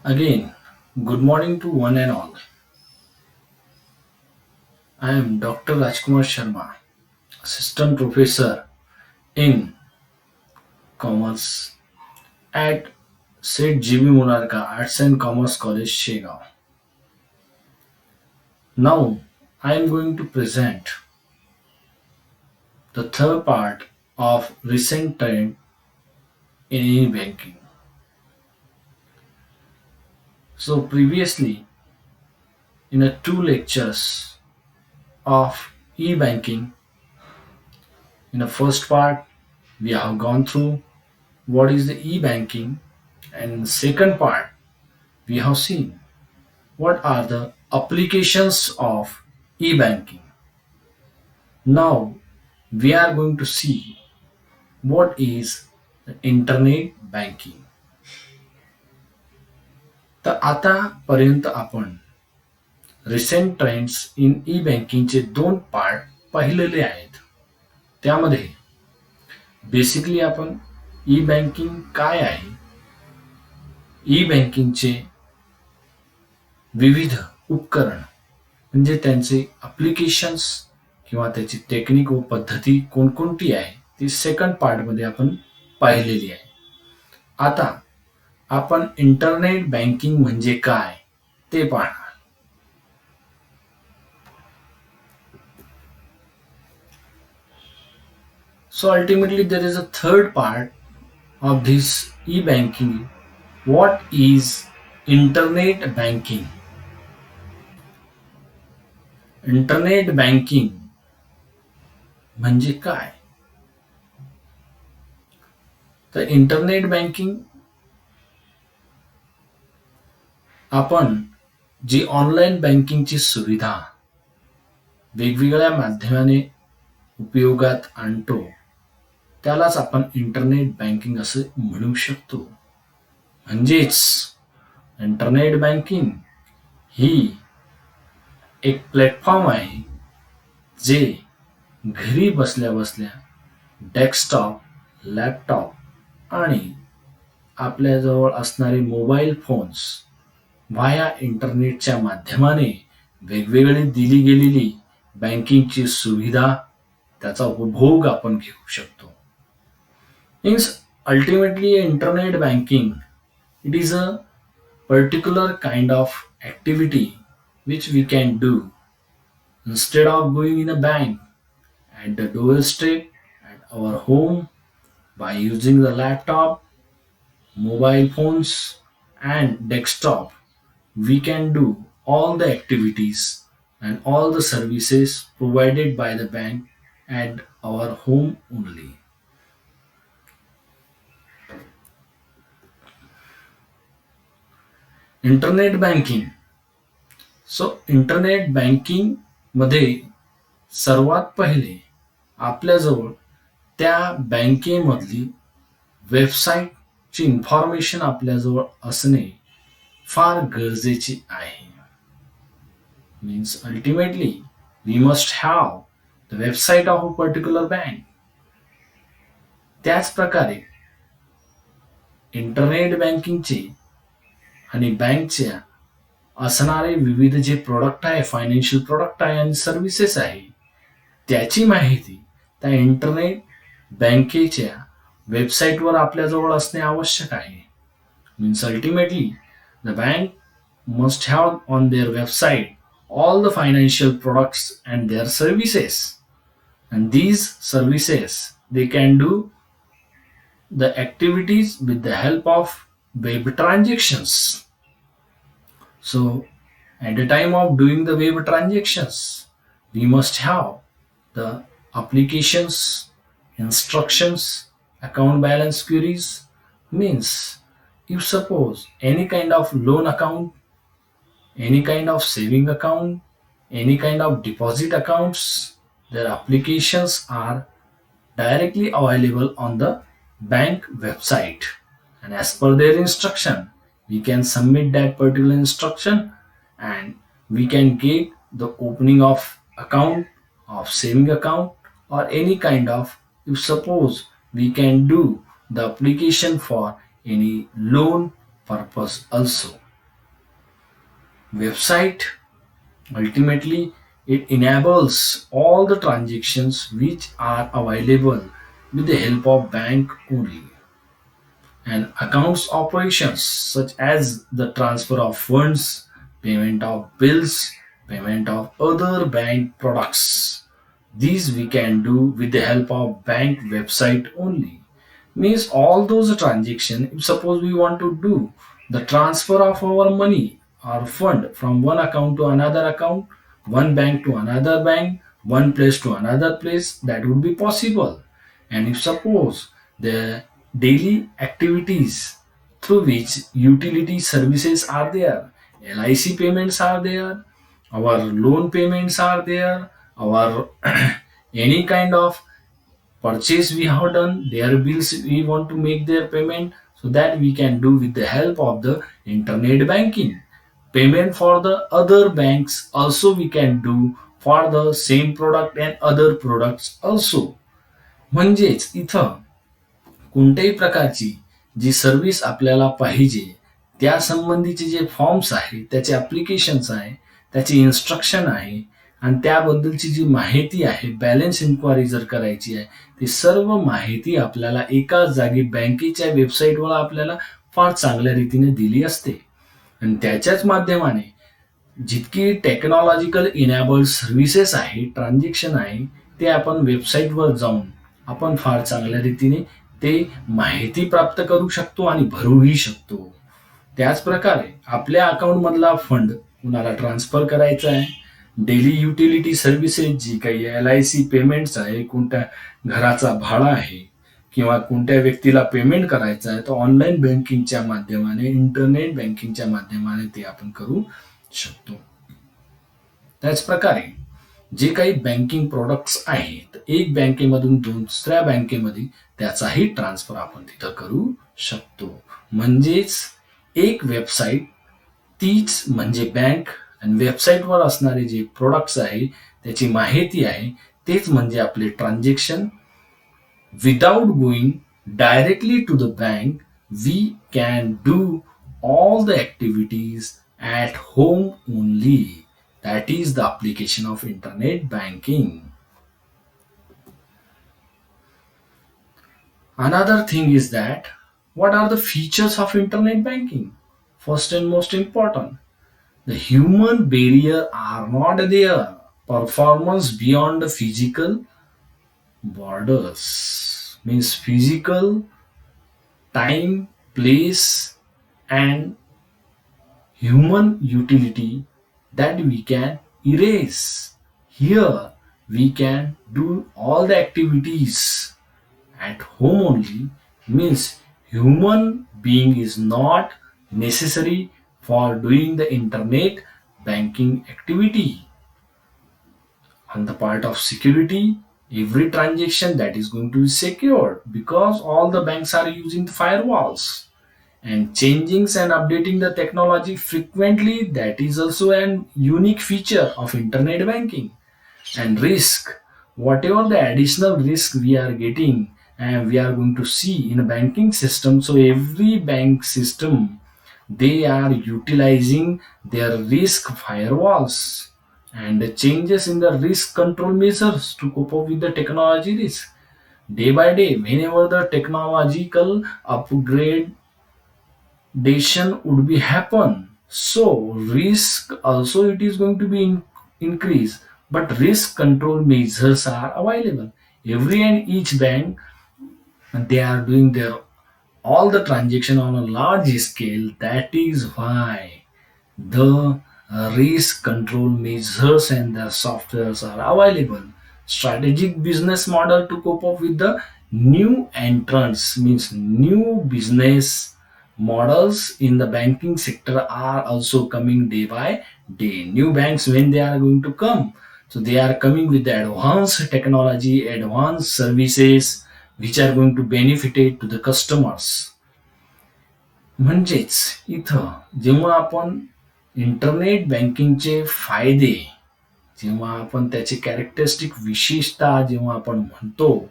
Again, good morning to one and all. I am Dr. Rajkumar Sharma, Assistant Professor in Commerce at St. G.B. Munarka Arts and Commerce College, Shegaon. Now, I am going to present the third part of recent trend in e-banking. So, previously, in a two lectures of e-banking, in the first part, we have gone through what is the e-banking, and in the second part, we have seen what are the applications of e-banking. Now we are going to see what is the internet banking. तर आतापर्यंत आपण recent trends in ई बँकिंगचे दोन part पाहिलेले आहेत. त्यामध्ये basically आपण ई banking काय आहे, ई बँकिंगचे विविध उपकरण म्हणजे त्यांचे ॲप्लिकेशन्स किंवा त्याची टेक्निक व पद्धती कोणकोणती आहे ती सेकंड पार्टमध्ये आपण पाहिलेली आहे. आता आपण इंटरनेट बँकिंग म्हणजे काय ते पाहणार. So ultimately there is a third part of this e-banking. What is internet banking? Internet banking म्हणजे काय? तर इंटरनेट बँकिंग आपण जी ऑनलाईन बँकिंगची सुविधा वेगवेगळ्या माध्यमाने उपयोगात आणतो त्यालाच आपण इंटरनेट बँकिंग असं म्हणू शकतो. म्हणजेच इंटरनेट बँकिंग ही एक प्लॅटफॉर्म आहे जे घरी बसल्या बसल्या डेस्कटॉप, लॅपटॉप आणि आपल्याजवळ असणारे मोबाईल फोन्स व्हाया इंटरनेटच्या माध्यमाने वेगवेगळी दिली गेलेली बँकिंगची सुविधा त्याचा उपभोग आपण घेऊ शकतो. Means ultimately internet banking it is a particular kind of activity which we can do instead of going in a bank at the doorstep at our home by using the laptop, mobile phones, and desktop. We can do all the activities and all the services provided by the bank at our home only. Internet banking. So internet banking मध्ये सर्वात पहिले आपल्याजवळ त्या बँकेमधली वेबसाईटची information आपल्याजवळ असणे फार गरजेचे आहे. Means ultimately we must have the website of a particular bank. त्याच प्रकारे इंटरनेट बँकिंगचे आणि बँकच्या असणारे विविध जे प्रोडक्ट आहे, फायनान्शियल प्रोडक्ट आहे आणि सर्व्हिसेस आहे त्याची माहिती त्या इंटरनेट बँकेच्या वेबसाईटवर आपल्याजवळ असणे आवश्यक आहे. Means ultimately the bank must have on their website all the financial products and their services, and these services they can do the activities with the help of web transactions. So at the time of doing the web transactions we must have the applications, instructions, account balance queries. Means if suppose any kind of loan account, any kind of saving account, any kind of deposit accounts, their applications are directly available on the bank website, and as per their instruction we can submit that particular instruction and we can get the opening of account, of saving account, or any kind of, if suppose we can do the application for any loan purpose also. Website ultimately it enables all the transactions which are available with the help of bank only, and accounts operations such as the transfer of funds, payment of bills, payment of other bank products. These we can do with the help of bank website only. Means all those transactions, if suppose we want to do the transfer of our money or fund from one account to another account, one bank to another bank, one place to another place, that would be possible. And if suppose the daily activities through which utility services are there, LIC payments are there, our loan payments are there, our any kind of purchase we have done, their bills we want to make their payment, so that we can do with the help of the internet banking. Payment for the other banks also we can do for the same product and other products also. म्हणजेच इथं कोणत्याही प्रकारची जी service आपल्याला पाहिजे त्या संबंधीचे जे forms आहे, त्याचे ॲप्लिकेशन्स आहे, त्याचे इन्स्ट्रक्शन आहे आणि त्याबद्दलची जी माहिती आहे, बॅलन्स इन्क्वायरी जर करायची आहे, ती सर्व माहिती आपल्याला एकाच जागी बँकेच्या वेबसाईटवर आपल्याला फार चांगल्या रीतीने दिली असते. आणि त्याच्याच माध्यमाने जितकी टेक्नॉलॉजिकल इनेबल्ड सर्व्हिसेस आहे, ट्रान्झॅक्शन आहे, ते आपण वेबसाईटवर जाऊन आपण फार चांगल्या रीतीने ते माहिती प्राप्त करू शकतो आणि भरूही शकतो. त्याच प्रकारे आपल्या अकाउंटमधला फंड कुणाला ट्रान्सफर करायचा आहे, डेली युटिलिटी सर्व्हिसेस जी काही LIC पेमेंट्स आहे, कोणत्या घराचा भाडा आहे किंवा कोणत्या व्यक्तीला पेमेंट करायचं आहे, तर ऑनलाईन बँकिंगच्या माध्यमाने, इंटरनेट बँकिंगच्या माध्यमाने ते आपण करू शकतो. त्याच प्रकारे जे काही बँकिंग प्रोडक्ट्स आहेत, एक बँकेमधून दुसऱ्या बँकेमध्ये त्याचाही ट्रान्सफर आपण तिथं करू शकतो. म्हणजेच एक वेबसाईट तीच म्हणजे बँक, आणि वेबसाईटवर असणारे जे प्रोडक्ट्स आहे, त्याची माहिती आहे, तेच म्हणजे आपले transaction. Without going directly to the bank, we can do all the activities at home only. That is the application of internet banking. Another thing is that what are the features of internet banking? First and most important, the human barrier are not there. Performance beyond the physical borders means physical time, place, and human utility that we can erase. Here we can do all the activities at home only, means human being is not necessary for doing the internet banking activity. On the part of security, every transaction that is going to be secured because all the banks are using firewalls, and changing and updating the technology frequently, that is also an unique feature of internet banking. And risk, whatever the additional risk we are getting and we are going to see in a banking system, so every bank system they are utilizing their risk firewalls and the changes in the risk control measures to cope up with the technology risk. Day by day, whenever the technological upgradation would be happen, so risk also it is going to be increased, but risk control measures are available. Every and each bank they are doing their all the transaction on a large scale. That is why the risk control measures and their softwares are available. Strategic business model to cope up with the new entrants means new business models in the banking sector are also coming day by day. New banks when they are going to come, so they are coming with the advanced technology, advanced services which are going to benefit it to the customers. म्हणजेच इथं जेव्हा आपण internet बँकिंगचे फायदे, जेव्हा आपण त्याचे characteristic विशेषता जेव्हा आपण म्हणतो,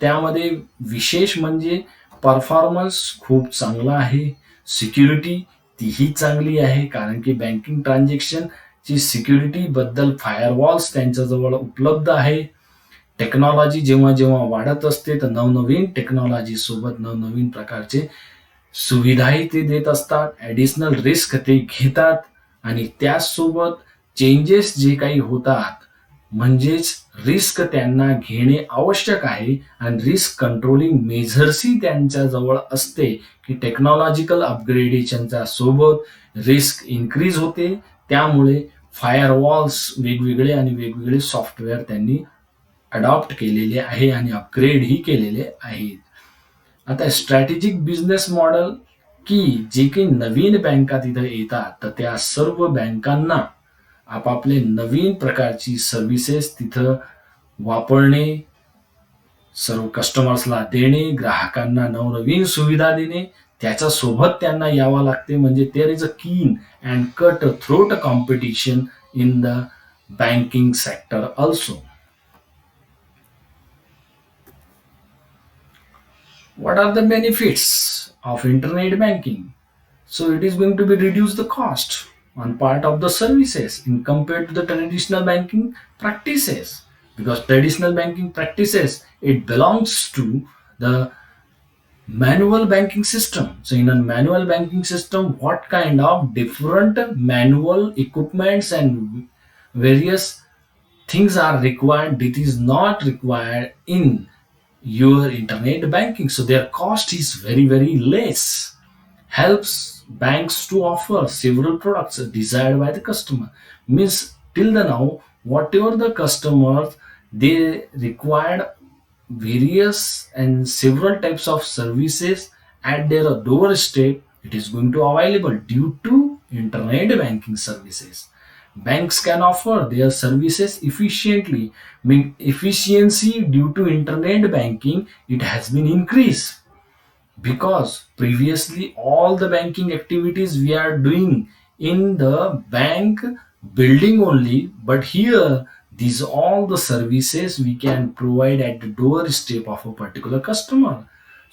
त्यामध्ये विशेष म्हणजे परफॉर्मन्स खूप चांगला आहे, सिक्युरिटी तीही चांगली आहे, कारण की बँकिंग ट्रान्झॅक्शन ची सिक्युरिटी बद्दल फायरवॉल्स त्यांच्याजवळ उपलब्ध आहे. टेक्नॉलॉजी जेव्हा जेव्हा वाढत असते तर नवनवीन टेक्नॉलॉजी सोबत नवनवीन प्रकारचे सुविधाही ते देत असतात. ॲडिशनल रिस्क ते घेतात आणि त्याचसोबत चेंजेस जे काही होतात, म्हणजेच रिस्क त्यांना घेणे आवश्यक आहे आणि रिस्क कंट्रोलिंग मेझर्सही त्यांच्याजवळ असते, की टेक्नॉलॉजिकल अपग्रेडेशनच्या सोबत रिस्क इन्क्रीज होते. त्यामुळे फायरवॉल्स वेगवेगळे आणि वेगवेगळे सॉफ्टवेअर त्यांनी अडॉप्ट केलेले आहे आणि अपग्रेडही केलेले आहेत. आता स्ट्रॅटेजिक बिझनेस मॉडेल, की जे काही नवीन बँका तिथं येतात, तर त्या सर्व बँकांना आपापले नवीन प्रकारची सर्व्हिसेस तिथं वापरणे, सर्व कस्टमर्सला देणे, ग्राहकांना नवनवीन सुविधा देणे, त्याच्यासोबत त्यांना यावं लागते. म्हणजे देअर इज अ कीन and cut throat competition in the banking sector also. What are the benefits of internet banking? So it is going to be reduce the cost on part of the services in compared to the traditional banking practices, because traditional banking practices, it belongs to the manual banking system. So in a manual banking system, what kind of different manual equipments and various things are required, it is not required in your internet banking. So their cost is very very less, helps banks to offer several products desired by the customer. Means till the now, whatever the customers they required, various and several types of services at their doorstep, it is going to available due to internet banking services. Banks can offer their services efficiently. Mean efficiency due to internet banking, it has been increased, because previously all the banking activities we are doing in the bank building only, but here these all the services we can provide at the doorstep of a particular customer.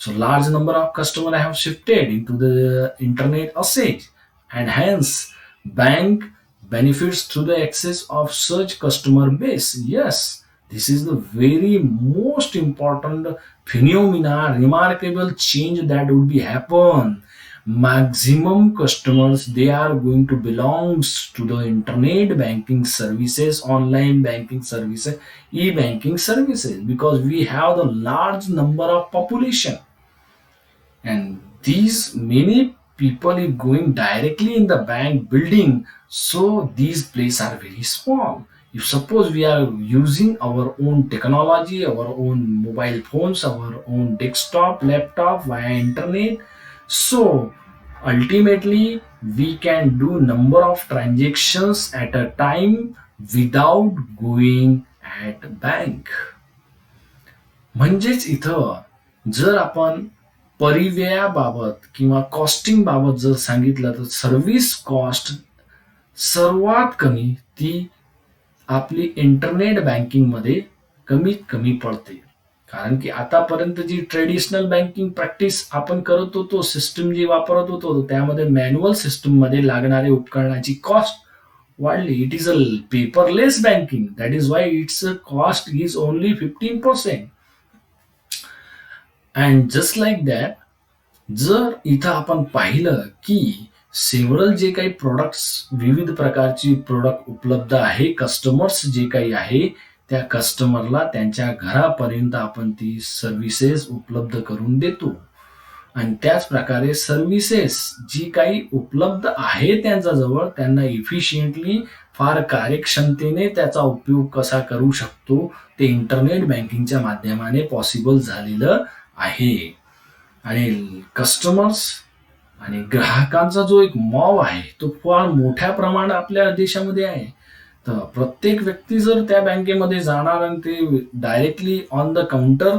So large number of customers have shifted into the internet usage, and hence bank benefits through the access of such customer base. Yes, this is the very most important phenomena, remarkable change that would be happen. Maximum customers they are going to belongs to the internet banking services, online banking services, e-banking services, because we have the large number of population, and these many people is going directly in the bank building, so these places are very small. If suppose we are using our own technology, our own mobile phones, our own desktop laptop via internet, so ultimately we can do number of transactions at a time without going at bank. म्हणजेच इथं जर आपण परिव्ययाबाबत किंवा costing बाबत जर सांगितलं, तर service cost सर्वात कमी ती आपली इंटरनेट बँकिंग मध्ये कमीत कमी पडते. कारण की आतापर्यंत जी ट्रेडिशनल बँकिंग प्रॅक्टिस आपण करत होतो, सिस्टम जी वापरत होतो, त्यामध्ये मॅन्युअल सिस्टम मध्ये लागणारे उपकरणाची कॉस्ट वाढली. It is a paperless banking, that is why it's cost is only 15%. And just like that, जर इथं आपण पाहिलं की सेव्हरल जे काही प्रोडक्ट्स, विविध प्रकारची प्रोडक्ट उपलब्ध आहे, कस्टमर्स जे काही आहे त्या कस्टमरला त्यांच्या घरापर्यंत आपण ती सर्व्हिसेस उपलब्ध करून देतो. आणि त्याच प्रकारे सर्व्हिसेस जी काही उपलब्ध आहे त्यांच्याजवळ, त्यांना इफिशियंटली फार कार्यक्षमतेने त्याचा उपयोग कसा करू शकतो, ते इंटरनेट बँकिंगच्या माध्यमाने पॉसिबल झालेलं आहे. आणि कस्टमर्स आणि ग्राहकांचा जो एक मॉव आहे तो फार मोठ्या प्रमाणात आपल्या देशामध्ये आहे. तर प्रत्येक व्यक्ती जर त्या बँकेमध्ये जाणार आणि ते डायरेक्टली ऑन द काउंटर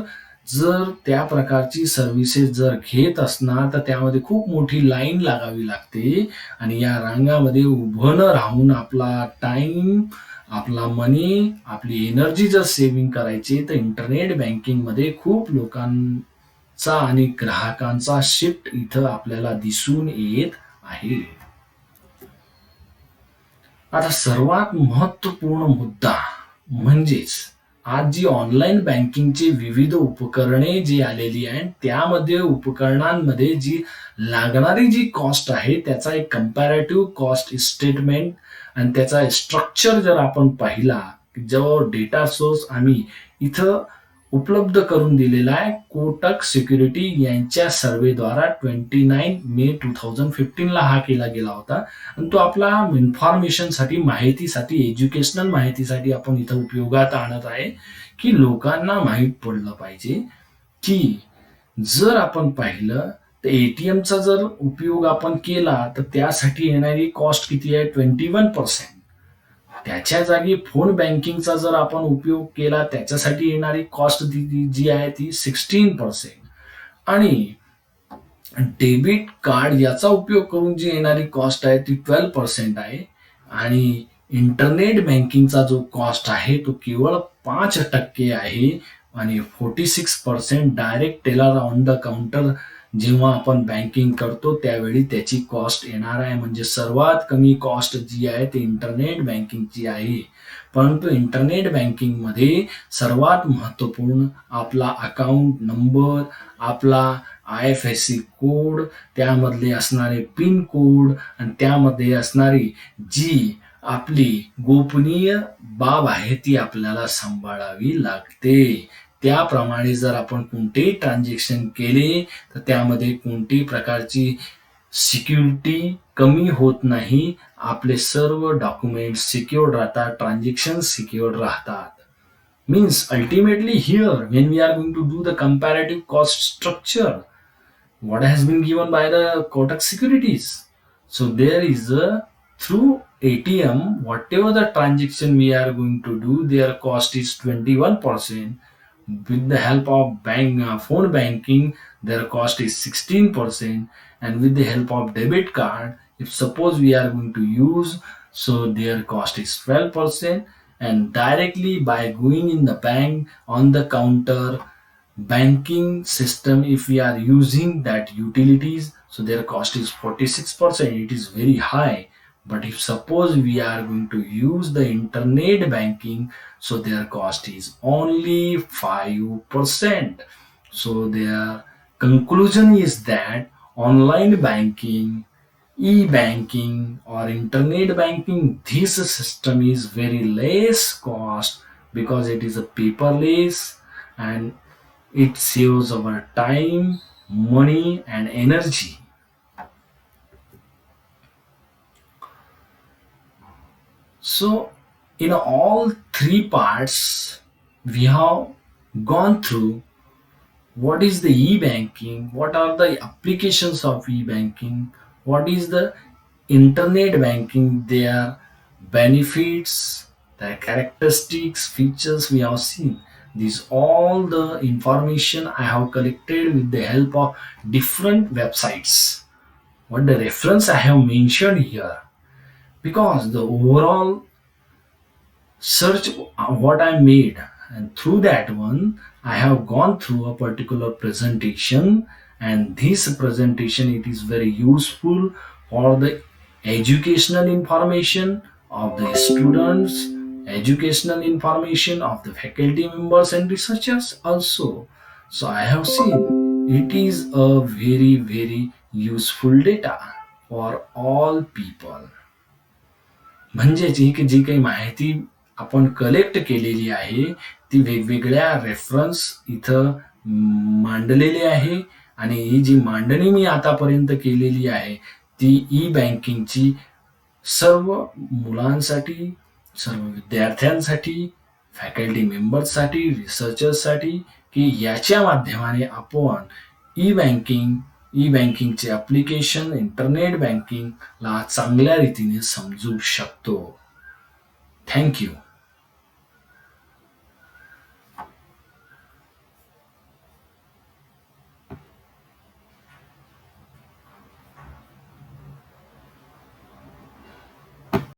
जर त्या प्रकारची सर्व्हिसेस जर घेत असणार, तर त्यामध्ये खूप मोठी लाईन लागावी लागते आणि या रांगामध्ये उभं न राहून आपला टाइम, आपला मनी, आपली एनर्जी जर सेव्हिंग करायची, तर इंटरनेट बँकिंग मध्ये खूप लोकांचा आणि ग्राहकांचा शिफ्ट इथं आपल्याला दिसून येत आहे. आता सर्वात महत्त्वपूर्ण मुद्दा म्हणजेच आज जी ऑनलाईन बँकिंगची विविध उपकरणे जी आलेली आहेत, त्यामध्ये उपकरणांमध्ये जी लागणारी जी कॉस्ट आहे, त्याचा एक कंपॅरेटिव्ह कॉस्ट स्टेटमेंट आणि त्याचा स्ट्रक्चर जर आपण पाहिला, जो डेटा सोर्स आम्ही इथं उपलब्ध करून दिलेला आहे कोटक सिक्युरिटी यांच्या सर्व्हेद्वारा 29 मे 2015 ला हा केला गेला होता. आणि तो आपला इन्फॉर्मेशनसाठी, माहितीसाठी, एज्युकेशनल माहितीसाठी आपण इथं उपयोगात आणत आहे, की लोकांना माहीत पडलं पाहिजे की जर आपण पाहिलं तर एटीएमचा जर उपयोग आपण केला तर त्यासाठी येणारी कॉस्ट किती आहे? 21%. त्याच्या जागी फोन बँकिंगचा जर आपण उपयोग केला त्याच्यासाठी येणारी कॉस्ट जी आहे ती 16%. आणि डेबिट कार्ड याचा उपयोग करून जी येणारी कॉस्ट आहे ती 12% आहे. आणि इंटरनेट बँकिंगचा जो कॉस्ट आहे तो केवळ 5% आहे. आणि 46% direct teller on the counter जेव्हा आपण बँकिंग करतो त्यावेळी त्याची कॉस्ट येणार आहे. म्हणजे सर्वात कमी कॉस्ट जी आहे ती इंटरनेट बँकिंगची आहे. परंतु इंटरनेट बँकिंगमध्ये सर्वात महत्त्वपूर्ण आपला अकाउंट नंबर, आपला IFSC कोड, त्यामधले असणारे पिन कोड आणि त्यामध्ये असणारी जी आपली गोपनीय बाब आहे ती आपल्याला सांभाळावी लागते. त्याप्रमाणे जर आपण कोणतेही ट्रान्झॅक्शन केले तर त्यामध्ये कोणत्याही प्रकारची सिक्युरिटी कमी होत नाही. आपले सर्व डॉक्युमेंट सिक्युअर्ड राहतात, ट्रान्झॅक्शन सिक्युअर्ड राहतात. Means ultimately here when we are going to do the comparative cost structure, what has been given by the Kotak Securities. So there is a through ATM, whatever the transaction we are going to do, their cost is 21%. With the help of phone banking, their cost is 16%. And with the help of debit card, if suppose we are going to use, so their cost is 12%. And directly by going in the bank on the counter banking system, if we are using that utilities, so their cost is 46%. It is very high. But if suppose we are going to use the internet banking, so their cost is only 5%. So their conclusion is that online banking, e-banking or internet banking, this system is very less cost because it is a paperless, and it saves our time, money and energy. So in all three parts we have gone through what is the e-banking, what are the applications of e-banking, what is the internet banking, their benefits, their characteristics, features we have seen. These all the information I have collected with the help of different websites. What the reference I have mentioned here, because the overall search what I made, and through that one I have gone through a particular presentation. And this presentation, it is very useful for the educational information of the students, educational information of the faculty members and researchers also. So I have seen it is a very useful data for all people. म्हणजेच ही जी काही माहिती आपण collect केलेली आहे ती वेगवेगळ्या reference इथं मांडलेली आहे. आणि ही जी मांडणी मी आतापर्यंत केलेली आहे ती ई बँकिंगची सर्व मुलांसाठी, सर्व विद्यार्थ्यांसाठी, फॅकल्टी मेंबर्ससाठी, रिसर्चर्ससाठी, की याच्या माध्यमाने आपण ई बँकिंगचे ॲप्लिकेशन, इंटरनेट बँकिंगला चांगल्या रीतीने समजू शकतो. Thank you.